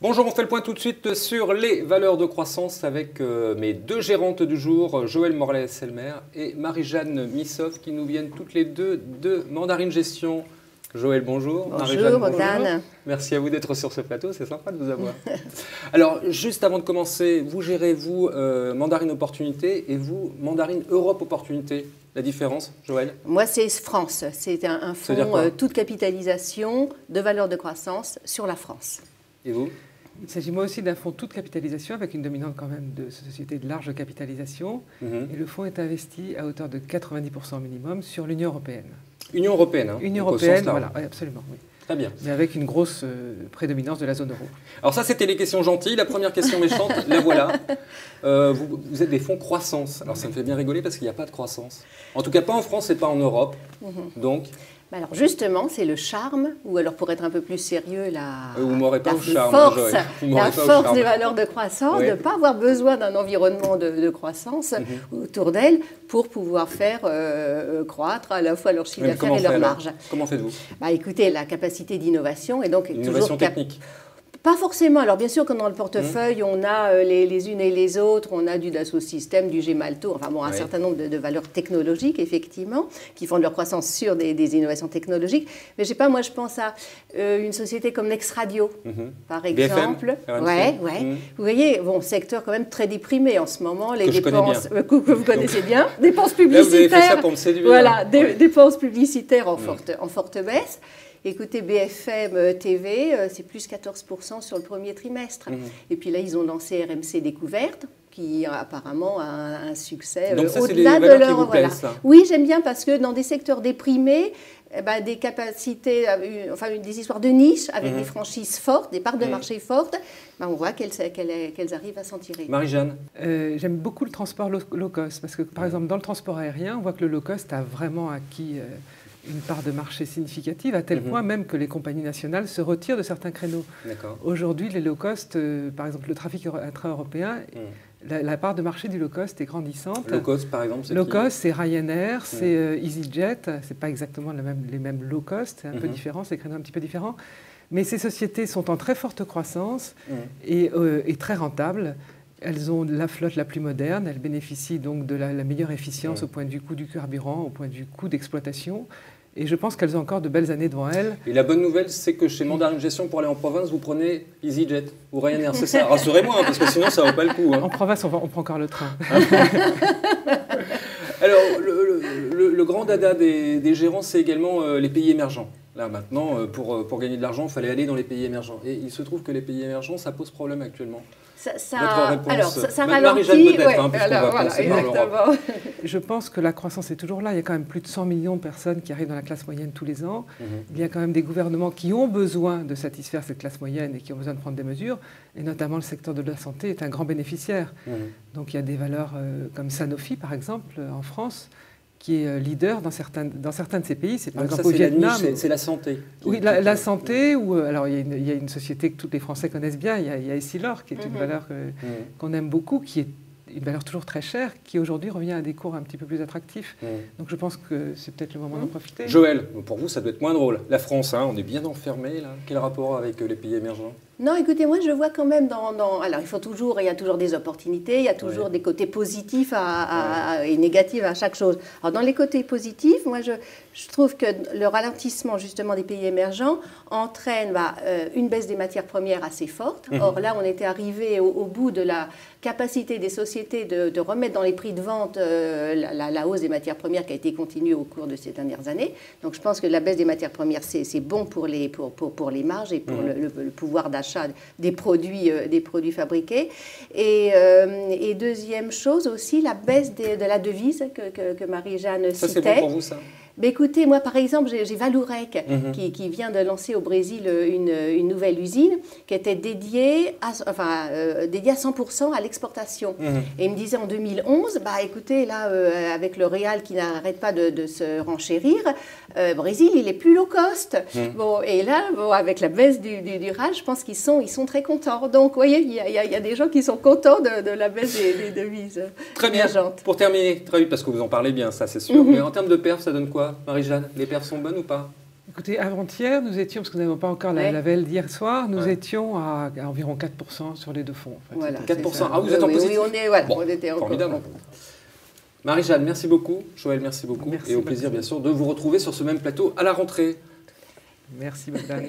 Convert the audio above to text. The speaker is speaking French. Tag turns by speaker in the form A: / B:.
A: Bonjour, on fait le point tout de suite sur les valeurs de croissance avec mes deux gérantes du jour, Joëlle Morlet-Selmer et Marie-Jeanne Missoff, qui nous viennent toutes les deux de Mandarine Gestion. Joëlle, bonjour.
B: Bonjour, Bogdan.
A: Merci à vous d'être sur ce plateau, c'est sympa de vous avoir. Alors, juste avant de commencer, vous gérez, vous, Mandarine Opportunité et vous, Mandarine Europe Opportunité. La différence, Joëlle?
B: Moi, c'est France. C'est un fonds toute capitalisation de valeur de croissance sur la France.
A: Et vous?
C: Il s'agit moi aussi d'un fonds toute capitalisation avec une dominante quand même de sociétés de large capitalisation. Et le fonds est investi à hauteur de 90% minimum sur l'Union européenne.
A: Union européenne, hein?
C: Union européenne, voilà, oui, absolument. Oui.
A: Très bien.
C: Mais avec une grosse prédominance de la zone euro.
A: Alors ça, c'était les questions gentilles. La première question méchante, la voilà. Vous êtes des fonds croissance. Alors ça me fait bien rigoler parce qu'il n'y a pas de croissance. En tout cas, pas en France et pas en Europe. Donc...
B: Alors justement, c'est le charme, ou alors pour être un peu plus sérieux, la force des valeurs de croissance, de ne pas avoir besoin d'un environnement de croissance autour d'elles pour pouvoir faire croître à la fois leur chiffre d'affaires et leur marge.
A: Comment faites-vous?
B: Écoutez, la capacité d'innovation et donc
A: innovation technique.
B: Pas forcément. Alors bien sûr que dans le portefeuille, on a les unes et les autres, on a du Dassault Systèmes, du Gemalto, enfin bon, un certain nombre de valeurs technologiques, effectivement, qui font de leur croissance sur des innovations technologiques. Mais je sais pas, moi je pense à une société comme Nextradio, par exemple.
A: BFM,
B: Vous voyez, bon, secteur quand même très déprimé en ce moment, les dépenses que vous connaissez bien, dépenses publicitaires. Là, vous avez fait
A: ça pour me séduire.
B: Voilà, dépenses publicitaires en forte baisse. Écoutez, BFM TV, c'est plus 14% sur le premier trimestre. Et puis là, ils ont lancé RMC Découverte, qui apparemment a un succès au-delà de leur...
A: Voilà. Ça.
B: Oui, j'aime bien parce que dans des secteurs déprimés, des capacités, des histoires de niche avec des franchises fortes, des parts de marché fortes, on voit qu'elles arrivent à s'en tirer.
A: Marie-Jeanne?
C: J'aime beaucoup le transport low cost parce que, par exemple, dans le transport aérien, on voit que le low cost a vraiment acquis... une part de marché significative, à tel point même que les compagnies nationales se retirent de certains créneaux. Aujourd'hui, les low cost, par exemple le trafic intra-européen, la part de marché du low cost est grandissante.
A: Low cost, par exemple, c'est
C: low cost, c'est Ryanair, c'est EasyJet, c'est pas exactement les mêmes low cost, c'est un peu différent, c'est des créneaux un petit peu différents. Mais ces sociétés sont en très forte croissance et très rentables. Elles ont la flotte la plus moderne, elles bénéficient donc de la meilleure efficience au point de vue coût du carburant, au point de vue coût d'exploitation. Et je pense qu'elles ont encore de belles années devant elles.
A: Et la bonne nouvelle, c'est que chez Mandarine Gestion, pour aller en province, vous prenez EasyJet ou Ryanair, c'est ça? Rassurez-moi, parce que sinon, ça ne vaut pas le coup.
C: En province, on prend encore le train.
A: Alors, le grand dada des gérants, c'est également les pays émergents. Là, maintenant, pour gagner de l'argent, il fallait aller dans les pays émergents. Et il se trouve que les pays émergents, ça pose problème actuellement. Votre réponse,
B: alors, ça
A: ralentit,
B: exactement.
C: Je pense que la croissance est toujours là. Il y a quand même plus de 100 millions de personnes qui arrivent dans la classe moyenne tous les ans. Il y a quand même des gouvernements qui ont besoin de satisfaire cette classe moyenne et qui ont besoin de prendre des mesures. Et notamment, le secteur de la santé est un grand bénéficiaire. Donc, il y a des valeurs comme Sanofi, par exemple, en France, qui est leader dans certains de ces pays. C'est par exemple au Vietnam.
A: C'est la santé.
C: Oui, la santé. Alors il y a une société que tous les Français connaissent bien. Il y a Essilor, qui est une valeur qu'on aime beaucoup, qui est une valeur toujours très chère, qui aujourd'hui revient à des cours un petit peu plus attractifs. Donc je pense que c'est peut-être le moment d'en profiter.
A: Joëlle, pour vous, ça doit être moins drôle. La France, on est bien enfermé là. Quel rapport avec les pays émergents?
B: Non, écoutez, moi je vois quand même alors il y a toujours des opportunités, il y a toujours des côtés positifs et négatifs à chaque chose. Alors dans les côtés positifs, moi je trouve que le ralentissement justement des pays émergents entraîne une baisse des matières premières assez forte. Or là, on était arrivé au bout de la capacité des sociétés de remettre dans les prix de vente la hausse des matières premières qui a été continue au cours de ces dernières années. Donc je pense que la baisse des matières premières, c'est bon pour les marges et pour le pouvoir d'achat des produits fabriqués. Et deuxième chose aussi, la baisse de la devise que Marie-Jeanne citait.
A: Ça, c'est bon pour vous, ça?
B: Écoutez, moi par exemple, j'ai Vallourec qui vient de lancer au Brésil une nouvelle usine qui était dédiée à 100% à l'exportation. Et il me disait en 2011, écoutez, là, avec le Real qui n'arrête pas de se renchérir, Brésil, il est plus low cost. Bon, et là, avec la baisse du RAL, je pense qu'ils sont très contents. Donc, vous voyez, il y a des gens qui sont contents de la baisse des devises.
A: Très bien. Pour terminer, très vite, parce que vous en parlez bien, ça c'est sûr. Mais en termes de perf, ça donne quoi, Marie-Jeanne? Les perfs sont bonnes ou pas?
C: Écoutez, avant-hier, nous étions, parce que nous n'avons pas encore la veille d'hier soir, nous étions à environ 4% sur les deux fonds. En fait.
B: Voilà,
A: 4%. Ah, vous êtes en positif.
B: Oui, on
A: Bon,
B: était encore.
A: formidable. Marie-Jeanne, merci beaucoup. Joël, merci beaucoup.
C: Merci,
A: et au plaisir, bien sûr, de vous retrouver sur ce même plateau à la rentrée.
C: Merci, Bogdan.